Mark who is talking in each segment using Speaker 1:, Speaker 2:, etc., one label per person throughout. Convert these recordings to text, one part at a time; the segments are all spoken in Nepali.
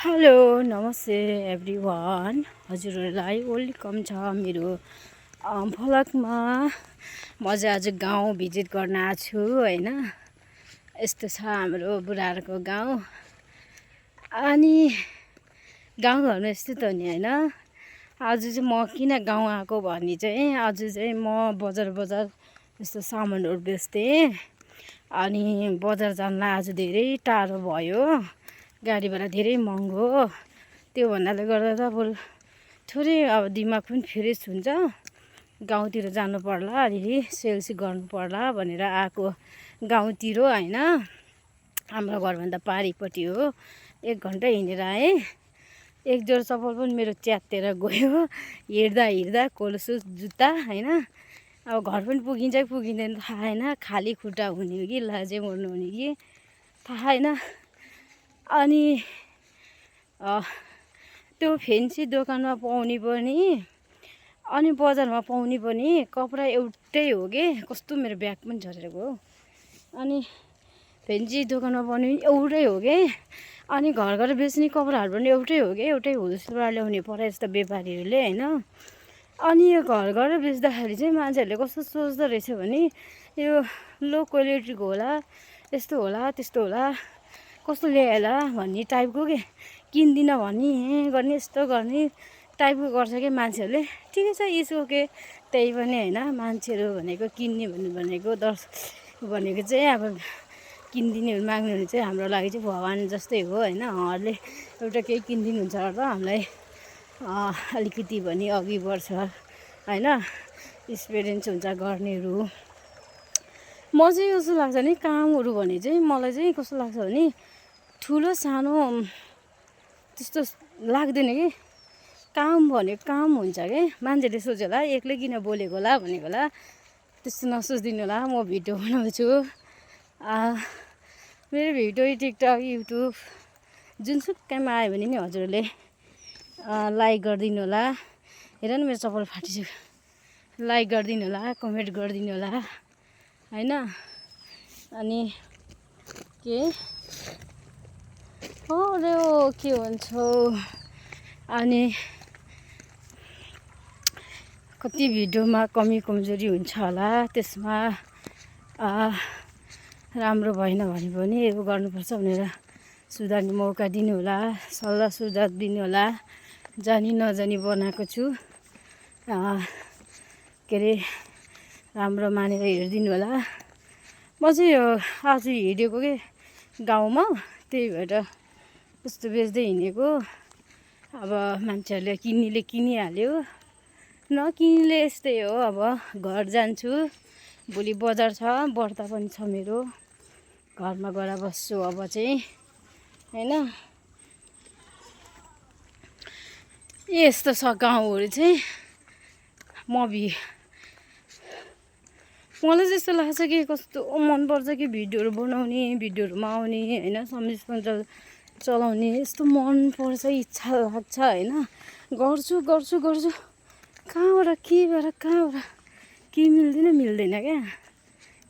Speaker 1: हेलो नमस्ते एभ्रिवान हजुरहरूलाई वेलकम छ मेरो भ्लगमा। म चाहिँ आज गाउँ भिजिट गर्न आएको छु हैन। यस्तो छ हाम्रो बुढाहरूको गाउँ। अनि गाउँघरमा यस्तो त नि हैन। आज चाहिँ म किन गाउँ आएको भने चाहिँ आज चाहिँ म बजार यस्तो सामानहरू बेच्थेँ। अनि बजार जानलाई आज धेरै टाढो भयो, गाडी भाडा धेरै महँगो। त्यो भन्नाले गर्दा त अब थोरै अब दिमाग पनि फ्रेस हुन्छ, गाउँतिर जानु पर्ला, अलिअलि सेल्स गर्नु पर्ला भनेर आएको गाउँतिर हैन। हाम्रो घरभन्दा पारिपट्टि हो, 1 घन्टा हिँडेर आएँ। एक जोर चप्पल पनि मेरो च्यातेर गयो हिँड्दा कोल्सो जुत्ता हैन। अब घर पनि पुगिन्छ कि पुगिँदैन थाहा छैन, खाली खुट्टा हुने हो कि लाजे मर्नु हुने कि थाहा छैन। अनि त्यो फेन्सी दोकानमा पाउने पनि अनि बजारमा पाउने पनि कपडा एउटै हो कि। कस्तो मेरो ब्याग पनि झरेर गयो। अनि फेन्सी दोकानमा पाउने पनि एउटै हो कि। अनि घर बेच्ने कपडाहरू पनि एउटै हो कि, एउटै होलसेलबाट ल्याउने परे जस्तो व्यापारीहरूले हैन। अनि यो घर बेच्दाखेरि चाहिँ मान्छेहरूले कस्तो सोच्दो रहेछ भने यो लो क्वालिटीको होला, यस्तो होला त्यस्तो होला, कस्तो ल्याएला भन्ने टाइपको के। किन्दिनँ भन्ने गर्ने, यस्तो गर्ने टाइपको गर्छ कि मान्छेहरूले। ठिकै छ, इट्स ओके। त्यही पनि हैन, मान्छेहरू भनेको किन्ने भनेको दर्शक भनेको चाहिँ अब किनिदिनेहरू माग्नेहरू चाहिँ हाम्रो लागि चाहिँ भगवान जस्तै हो हैन। उहाँहरूले एउटा केही किनिदिनुहुन्छ र हामीलाई अलिकति भनी अघि बढ्छ हैन, एक्सपिरियन्स हुन्छ गर्नेहरू। म चाहिँ कस्तो लाग्छ नि, कामहरू भने चाहिँ मलाई चाहिँ कस्तो लाग्छ भने ठुलो सानो त्यस्तो लाग्दैन कि। काम भनेको काम हुन्छ कि। मान्छेले सोच्यो होला एक्लै किन बोलेको होला भनेको होला, त्यस्तो नसोचिदिनु होला। म भिडियो बनाउँछु, मेरो भिडियो टिकटक युट्युब जुनसुकैमा आयो भने नि हजुरहरूले लाइक गरिदिनु होला। हेर न मेरो चप्पल फाटिसक्यो। लाइक गरिदिनु होला, कमेन्ट गरिदिनु होला हैन। अनि के अरे के भन्छ, अनि कति भिडियोमा कमी कमजोरी हुन्छ होला, त्यसमा राम्रो भएन भने पनि यो गर्नुपर्छ भनेर सुधार्ने मौका दिनु होला, सल्लाह सुझाव दिनु होला। जानी नजानी बनाएको छु, के अरे राम्रो मानेर हेरिदिनु होला। म चाहिँ यो आज हिँडेको के गाउँमा, त्यही भएर यस्तो बेच्दै हिँडेको। अब मान्छेहरूले किन्नेले किनिहाल्यो, नकिन्नेले यस्तै हो। अब घर जान्छु, भोलि बजार छ, व्रत पनि छ मेरो, घरमा गएर बस्छु अब चाहिँ हैन। यस्तो छ गाउँहरू चाहिँ। मलाई चाहिँ यस्तो लाग्छ कि कस्तो मनपर्छ कि भिडियोहरू बनाउने, भिडियोहरूमा आउने हैन, सन्देश सञ्चार चलाउने यस्तो मनपर्छ, इच्छा लाग्छ हैन। गर्छु कहाँबाट के भएर कहाँबाट के मिल्दैन क्या।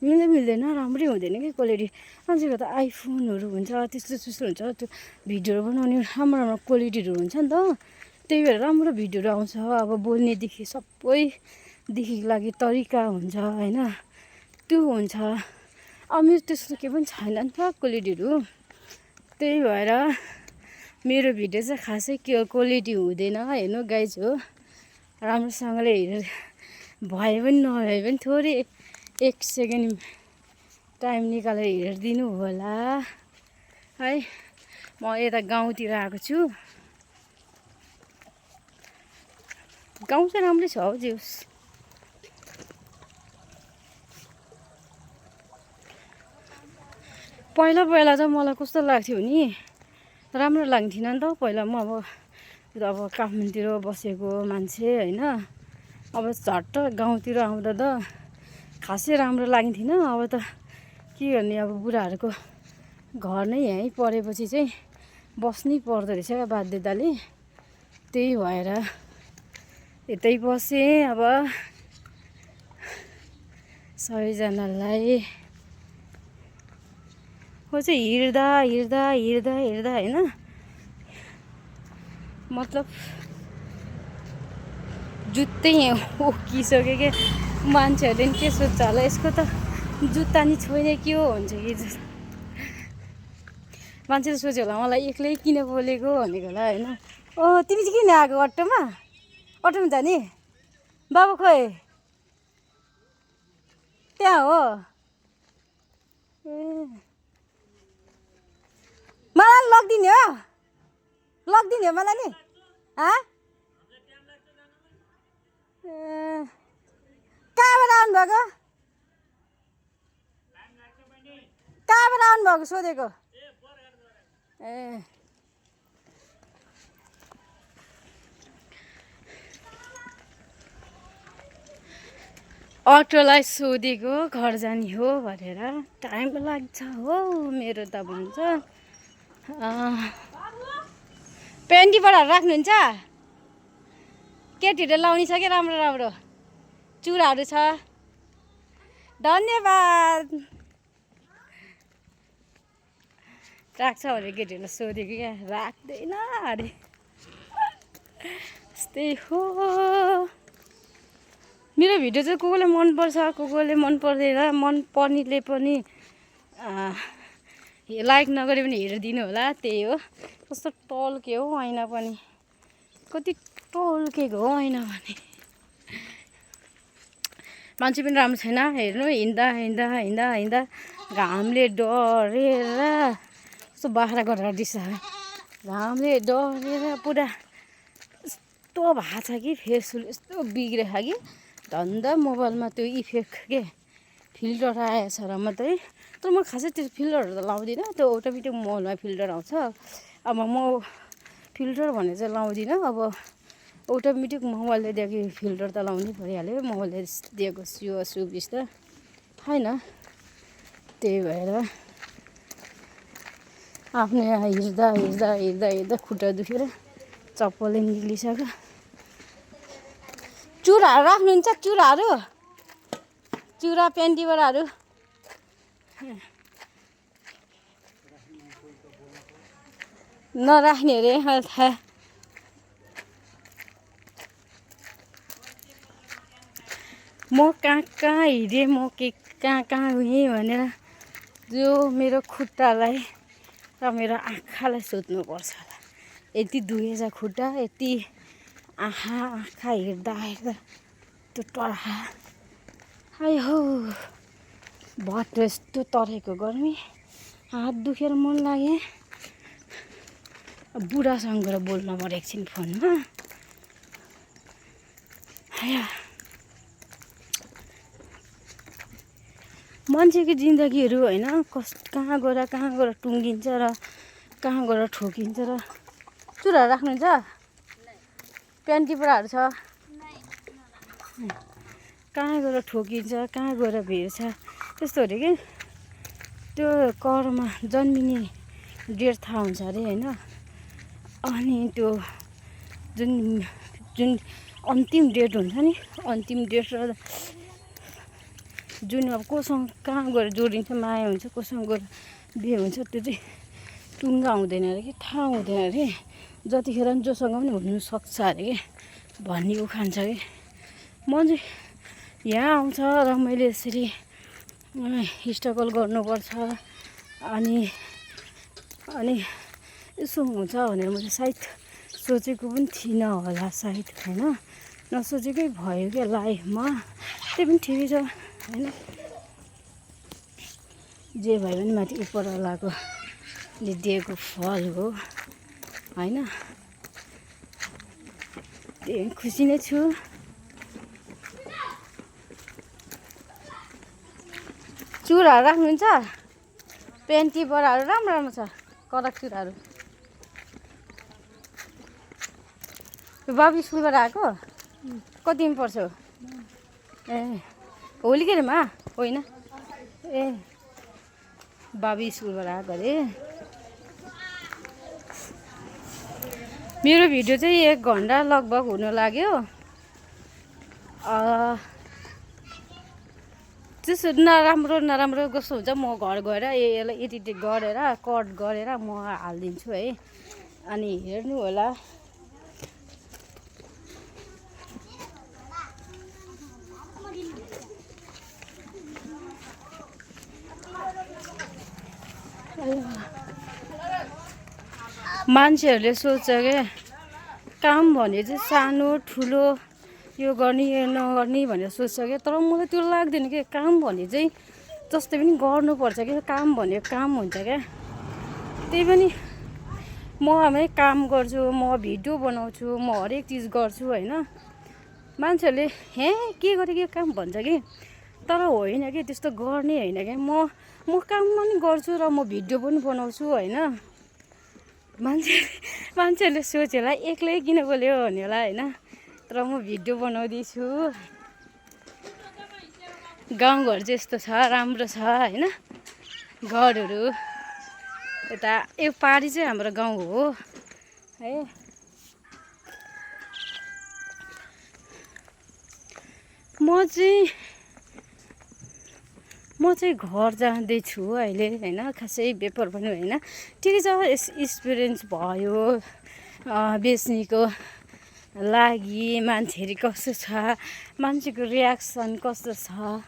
Speaker 1: मिल्दैन, राम्रै हुँदैन कि क्वालिटी। मान्छेको त आइफोनहरू हुन्छ, त्यस्तो हुन्छ, त्यो भिडियोहरू बनाउने राम्रो क्वालिटीहरू हुन्छ नि त। त्यही भएर राम्रो भिडियोहरू आउँछ। अब बोल्नेदेखि सबैदेखिको लागि तरिका हुन्छ हैन, त्यो हुन्छ। अब मेरो त्यस्तो केही पनि छैन नि त क्वालिटीहरू। त्यही भएर मेरो भिडियो चाहिँ खासै क्वालिटी हुँदैन हेर्नु गाइज हो। राम्रोसँगले हेरेर भए पनि नभए पनि थोरै 1 सेकेन्ड टाइम निकालेर हेरिदिनु होला है। म यता गाउँतिर आएको छु। गाउँ चाहिँ राम्रै छ हौ जे होस्। पहिला चाहिँ मलाई कस्तो लाग्थ्यो भने राम्रो लाग्थेन नि त। पहिला म अब काठमाडौँतिर बसेको मान्छे हैन। अब झट्ट गाउँतिर आउँदा त खासै राम्रो लाग्थेन। अब त के गर्ने, अब बुढाहरूको घर नै यहीँ परेपछि चाहिँ बस्नै पर्दो रहेछ क्या बाध्यताले। त्यही भएर यतै बसेँ। अब सबैजनालाई म चाहिँ हिँड्दा हैन मतलब जुत्तै उक्किसक्यो के मान्छेहरूले नि के सोध्छ होला यसको त जुत्ता नि छोइने के हो हुन्छ कि मान्छेले सोच्यो होला मलाई एक्लै किन बोलेको भनेको होला होइन। तिमी चाहिँ किन आएको अटोमा जाने बाबु खोइ त्यहाँ हो ए मलाई लगिदिने हो मलाई नि कहाँबाट आउनुभएको सोधेको ए अटोलाई सोधेको घर जाने हो भनेर टाइम लाग्छ हो मेरो त भन्छ। पेन्टीबाट राख्नुहुन्छ केटीहरूले लाउने छ क्या राम्रो राम्रो चुराहरू छ धन्यवाद राख्छ भने केटीहरूलाई सोधेको क्या राख्दैन अरे यस्तै हो। मेरो भिडियो चाहिँ को कोले मनपर्छ को कोले मन पर्दैन मन पर्नेले पनि लाइक नगरे पनि हेरिदिनु होला त्यही हो। कस्तो टल्के हो ऐना पनि कति टल्केको हो ऐना भने मान्छे पनि राम्रो छैन हेर्नु हिँड्दा घामले डढेर कस्तो बाख्रा गरेर दिसा घामले डढेर पुरा यस्तो भएको छ कि फेसुल यस्तो बिग्रेछ कि धन्दा मोबाइलमा त्यो इफेक्ट के फिल्टर आएछ र मात्रै तर म खासै त्यो फिल्टरहरू त लाउँदिनँ त्यो अटोमेटिक मोबाइलमा फिल्टर आउँछ अब म फिल्टर भने चाहिँ लाउँदिनँ अब अटोमेटिक मोबाइलले दिएको फिल्टर त लाउनै परिहाल्यो मोबाइलले दिएको सुविस्ता होइन त्यही भएर आफ्नै हिँड्दा खुट्टा दुखेर चप्पलै निक्लिसक्यो। चुराहरू राख्नुहुन्छ चुरा पेन्टीबडाहरू नराख्ने अरे थाहा म कहाँ हिँडेँ म के कहाँ गएँ भनेर जो मेरो खुट्टालाई र मेरो आँखालाई सोध्नुपर्छ होला यति दुखेछ खुट्टा यति आँखा हेर्दा त्यो टर्खा आयो भट्टो यस्तो तरेको गर्मी हात दुखेर मन लाग्यो बुढासँग गएर बोल्न पऱ्यो एकछिन फोनमा मान्छेको जिन्दगीहरू होइन कहाँ गएर टुङ्गिन्छ र कहाँ गएर ठोकिन्छ र चुराहरू राख्नुहुन्छ पेन्टीबडाहरू छ कहाँ गएर ठोकिन्छ कहाँ गएर भेट्छ त्यस्तो अरे कि त्यो करमा जन्मिने डेट थाहा हुन्छ अरे होइन अनि त्यो जुन अन्तिम डेट हुन्छ नि अन्तिम डेट र जुन अब कोसँग कहाँ गएर जोडिन्छ माया हुन्छ कोसँग गएर बिहे हुन्छ त्यो चाहिँ टुङ्गा हुँदैन अरे कि थाहा हुँदैन अरे जतिखेर पनि जोसँग पनि हुनसक्छ अरे कि भन्ने उखान छ कि म चाहिँ यहाँ आउँछ र मैले यसरी स्ट्रगल गर्नुपर्छ अनि यसो हुन्छ भनेर मैले सायद सोचेको पनि थिइनँ होला सायद होइन नसोचेकै भयो क्या लाइफमा त्यही पनि ठिकै छ होइन जे भयो भने माथि उपरवालाको दिएको फल हो होइन त्यही खुसी नै छु। चुराहरू राख्नुहुन्छ पेन्टीबडाहरू राम्रो छ कडक चुराहरू बाबु स्कुलबाट आएको कतिमा पर्छ ए होलिकेमा होइन ए बाबु स्कुलबाट आएको अरे मेरो भिडियो चाहिँ 1 घन्टा लगभग हुन लाग्यो त्यसो नराम्रो कस्तो हुन्छ म घर गएर यसलाई एडिट गरेर कट गरेर म हालिदिन्छु है अनि हेर्नु होला मान्छेहरूले सोच्छ क्या काम भने चाहिँ सानो ठुलो यो गर्ने यो नगर्ने भनेर सोच्छ क्या, तर मलाई त्यो लाग्दैन क्या। काम भने चाहिँ जस्तै पनि गर्नुपर्छ क्या। काम भनेको काम हुन्छ क्या। त्यही पनि म है काम गर्छु, म भिडियो बनाउँछु, म हरेक चिज गर्छु होइन। मान्छेहरूले हे के गरेँ के काम भन्छ कि, तर होइन कि त्यस्तो गर्ने होइन क्या। म काम पनि गर्छु र म भिडियो पनि बनाउँछु होइन। मान्छेहरूले सोच्यो होला एक्लै किन बोल्यो भन्यो होला होइन, तर म भिडियो बनाउँदैछु। गाउँघर चाहिँ यस्तो छ, राम्रो छ होइन। घरहरू यता यो पारी चाहिँ हाम्रो गाउँ हो है। म चाहिँ घर जाँदैछु अहिले होइन। खासै पेपर पनि होइन, ठिकै छ। एक्सपिरियन्स भयो बेच्नेको लागि। मान्छेहरू कस्तो छ, मान्छेको रियाक्सन कस्तो छ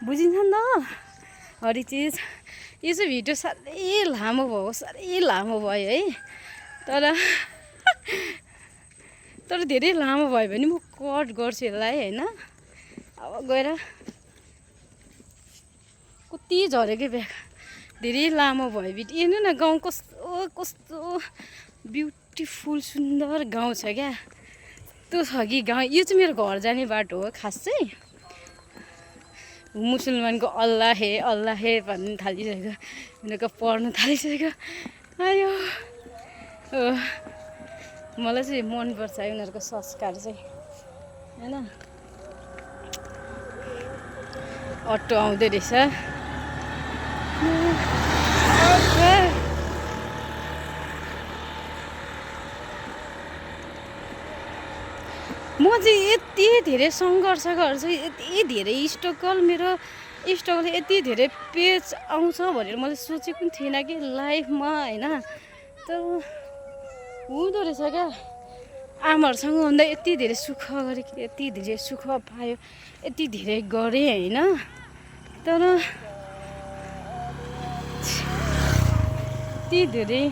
Speaker 1: बुझिन्छ नि त हरेक चिज। यो चाहिँ भिडियो साह्रै लामो भयो है। तर धेरै लामो भयो भने म कट गर्छु यसलाई होइन। अब गएर कति झरेको ब्याग, धेरै लामो भयो भिडियो। हेर्नु न गाउँ कस्तो ब्युटिफुल सुन्दर गाउँ छ क्या। त्यो छ कि गाउँ। यो चाहिँ मेरो घर जाने बाटो हो खास चाहिँ। मुसलमानको अल्लाह हे भन्नु थालिसक्यो, उनीहरूको पढ्नु थालिसक्यो। आयो मलाई चाहिँ मनपर्छ उनीहरूको संस्कार चाहिँ होइन। अटो आउँदै रहेछ। म चाहिँ यति धेरै सङ्घर्ष गर्छु, यति धेरै मेरो स्ट्रगल यति धेरै पेज आउँछ भनेर मैले सोचेको पनि थिइनँ कि लाइफमा होइन। तर हुँदो रहेछ क्या। आमाहरूसँग हुँदा यति धेरै सुख गरेँ, यति धेरै सुख पायो, यति धेरै गरेँ होइन। तर यति धेरै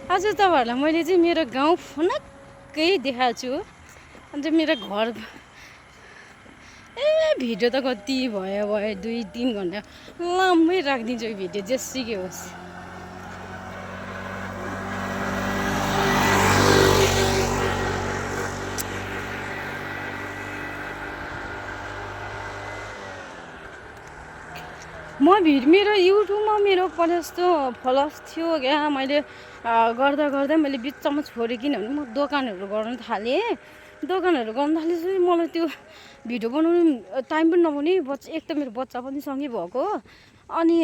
Speaker 1: आज तपाईँहरूलाई मैले चाहिँ मेरो गाउँ फनक्कै देखाएको छु। अन्त मेरो घर भिडियो त कति भयो 2-3 घन्टा लामै राखिदिन्छु यो भिडियो जेसुकै होस्। मेरो युट्युबमा मेरो पहिला जस्तो फलोवर्स थियो क्या। मैले गर्दा मैले बिचमा छोडेँ, किनभने म दोकानहरू गर्न थालेँ। थालेपछि मलाई त्यो भिडियो बनाउनु टाइम पनि नपाउने। एक त मेरो बच्चा पनि सँगै भएको, अनि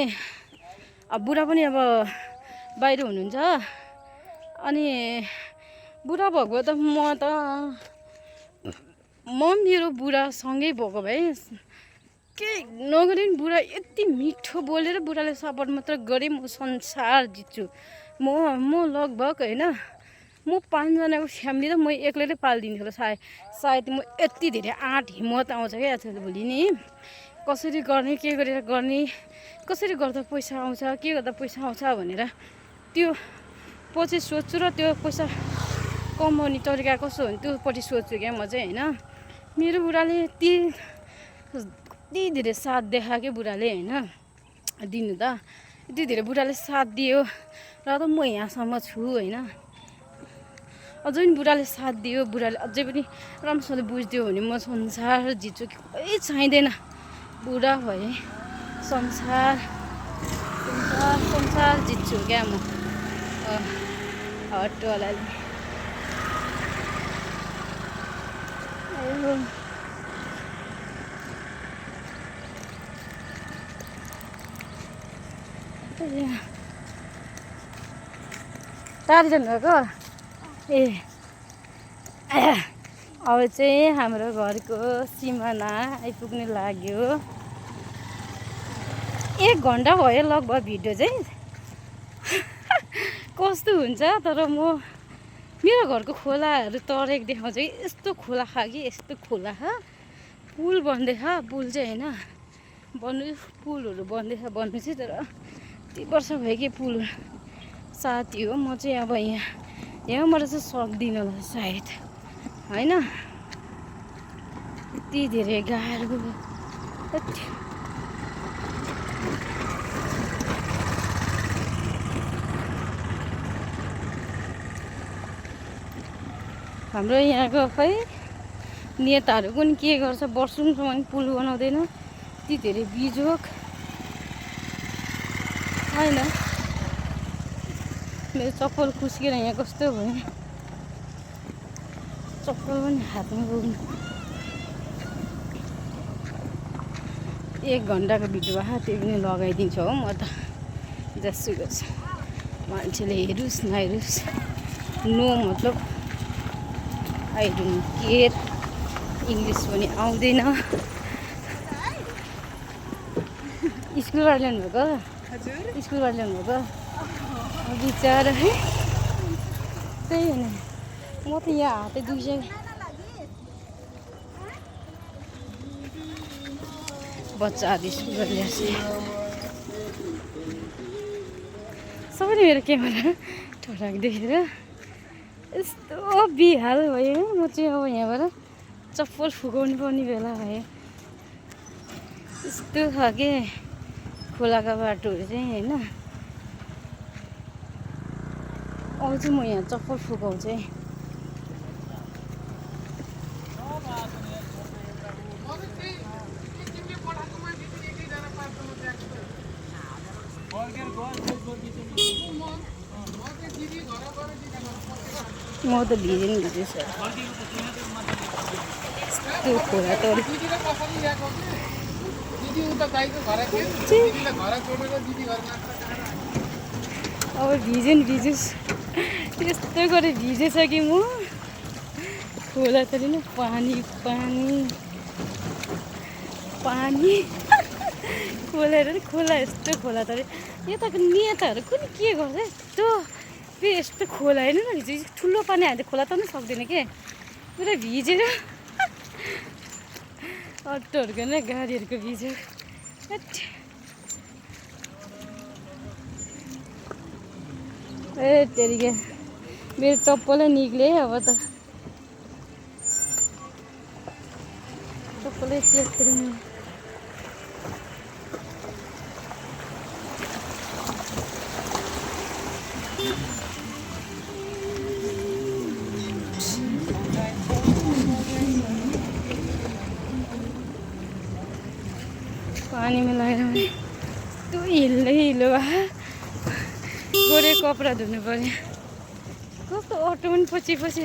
Speaker 1: बुढा पनि अब बाहिर हुनुहुन्छ। अनि बुढा भएको त मेरो बुढा सँगै भएको भए केही नगरे नि बुढा यति मिठो बोलेर बुढाले सपोर्ट मात्र गरेँ म संसार जित्छु। म लगभग होइन म 5 जनाको फ्यामिली त म एक्लैले पालिदिन्छु होला सायद म यति धेरै हिम्मत आउँछ क्या भोलि नि। कसरी गर्ने, के गरेर गर्ने, कसरी गर्दा पैसा आउँछ, के गर्दा पैसा आउँछ भनेर त्यो पछि सोच्छु। र त्यो पैसा कमाउने तरिका कस्तो हो त्योपट्टि सोच्छु क्या म चाहिँ होइन। मेरो बुढाले यति धेरै साथ देखायो कि बुढाले होइन दिनु त यति धेरै बुढाले साथ दियो र त म यहाँसम्म छु होइन। अझै पनि बुढाले साथ दियो, बुढाले अझै पनि राम्रोसँगले बुझिदियो भने म संसार जित्छु। केही चाहिँदैन, बुढा भए संसार जित्छु क्या म। हटोलाले टाढी जानुभएको अब चाहिँ हाम्रो घरको सिमाना आइपुग्ने लाग्यो। 1 घन्टा भयो लगभग भिडियो चाहिँ कस्तो हुन्छ। तर मेरो घरको खोलाहरू तरेको देखाउँछ कि यस्तो खोला खा कि यस्तो खोला खा। पुल बन्दैछ, पुल चाहिँ होइन पुलहरू बन्दैछ बन्नु चाहिँ, तर यति वर्ष भयो कि पुल साथी हो। म चाहिँ अब यहाँबाट चाहिँ सक्दिनँ होला सायद, होइन? यति धेरै गाह्रो। हाम्रो यहाँको खै नेताहरू पनि के गर्छ, वर्षौंसम्म पुल बनाउँदैन, यति धेरै बिजोग, होइन? मेरो चप्पल खुस्किएर यहाँ कस्तो भयो, चप्पल पनि हातमा पुग्नु। 1 घन्टाको भिडियो भए त्यो पनि लगाइदिन्छु हो म त, जसुकै छ। मान्छेले हेरोस् नहेरोस्, नो मतलब आई डोन्ट केयर। इङ्ग्लिस पनि आउँदैन। स्कुलबाट ल्याउनुभएको? स्कुलबाट ल्याउनुभएको? बिचरा है, त्यही होइन। म त यहाँ हातै दुख्छ। बच्चाहरू स्कुलबाट ल्याएको सबैले मेरो क्यामेरा ठोराक देखेर यस्तो बिहाल भयो। म चाहिँ अब यहाँबाट चप्पल फुकाउनु पर्ने बेला भयो। यस्तो खालके खोलाका बाटोहरू चाहिँ, होइन? आउँछु म यहाँ चप्पल फुकाउँछु है। म त भिजे नि भिजेछ त्यो खोला त। अब भिजे नि भिजुस्, त्यस्तो गरेर भिजेछ कि म। खोला त नि पानी पानी पानी खोला हेर नि, खोला यस्तो खोला त। यताको नेताहरू कुनै के गर्छ यस्तो, फेरि यस्तो खोला हेर्नु न, हिजो ठुलो पानी हाल्दै खोला त पनि सक्दैन के, पुरा भिजेर। अटोहरूको न गाडीहरूको भिजेर। ए तेरिके मेरो चप्पलै निक्ले अब त, चप्पलै चेक गरौँ। पानी में लगाएर यस्तो हिलो हिलो भए गोरे कपडा धुनु पर्यो। कस्तो अटो पनि पछि पछि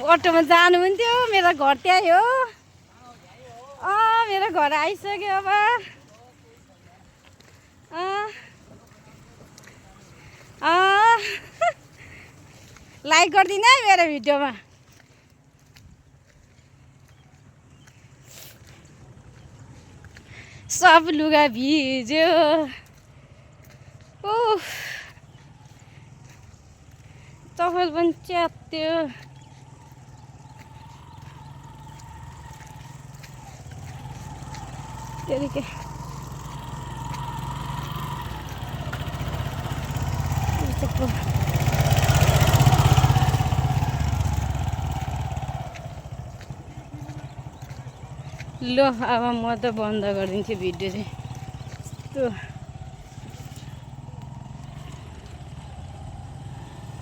Speaker 1: अटोमा जानु पनि थियो। मेरो घर त्यही हो। मेरो घर आइसक्यो अब। लाइक गरिदिनु है मेरो भिडियोमा। सब लुगा भिज्यो। चप्पल पनि च्यात्यो। तेरिके चप्पल ल अब म त बन्द गरिदिन्छु भिडियो चाहिँ। यस्तो